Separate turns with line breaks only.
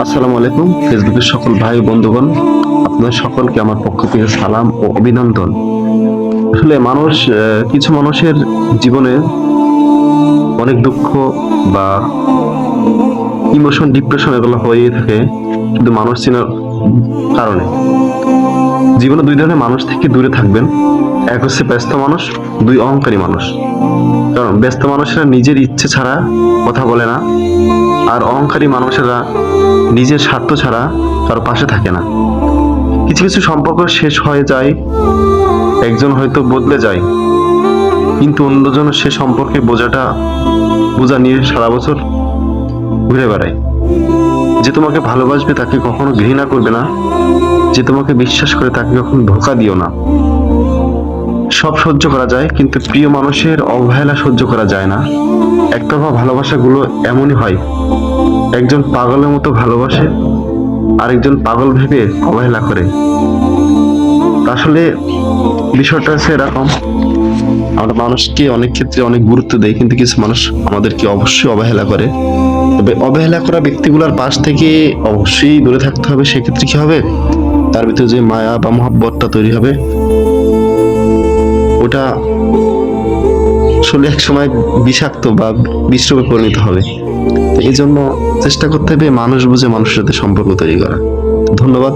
আসসালামু আলাইকুম। ফেসবুকের সকল ভাই বন্ধুগণ, আপনাদের সকলকে আমার পক্ষ থেকে সালাম ও অভিনন্দন। আসলে মানুষ কিছু মানুষের জীবনে অনেক দুঃখ বা ইমোশন, ডিপ্রেশন এগুলো হয়েই থাকে কিন্তু মানুষ চেনার কারণে। জীবনে দুই ধরনের মানুষ থেকে দূরে থাকবেন। এক হচ্ছে ব্যস্ত মানুষ, দুই অহংকারী মানুষ। কারণ ব্যস্ত মানুষেরা নিজের ইচ্ছে ছাড়া কথা বলে না, আর অহংকারী মানুষেরা নিজের স্বার্থ ছাড়া কারো পাশে থাকে না। কিছু কিছু সম্পর্ক শেষ হয়ে যায়, একজন হয়তো বদলে যায়, কিন্তু অন্যজন সে সম্পর্কে বোঝা নিয়ে সারা বছর ঘুরে বেড়ায়। যে তোমাকে ভালোবাসবে তাকে কখনো ঘৃণা করবে না, যে তোমাকে বিশ্বাস করে তাকে কখনো ধোঁকা দিও না। সব সহ্য করা যায়, কিন্তু প্রিয় মানুষের অবহেলা সহ্য করা যায় না। একতরফা ভালোবাসাগুলো এমনই হয়, একজন পাগলের মতো ভালোবাসে, আরেকজন পাগল ভেবে অবহেলা করে। আসলে বিষয়টা হচ্ছে এরকম, আমরা মানুষকে অনেক ক্ষেত্রে অনেক গুরুত্ব দেই, কিন্তু কিছু মানুষ আমাদেরকে অবশ্যই অবহেলা করে। তবে অবহেলা করা ব্যক্তিগুলোর পাশ থেকে অবশ্যই দূরে থাকতে হবে। সেক্ষেত্রে কি হবে, তার ভিতরে যে মায়া বা মহব্বতটা তৈরি হবে, ওটা আসলে এক সময় বিষাক্ত বা বিষরূপে পরিণত হবে। তো এই জন্য চেষ্টা করতে হবে মানুষ বুঝে মানুষের সাথে সম্পর্ক তৈরি করা। ধন্যবাদ।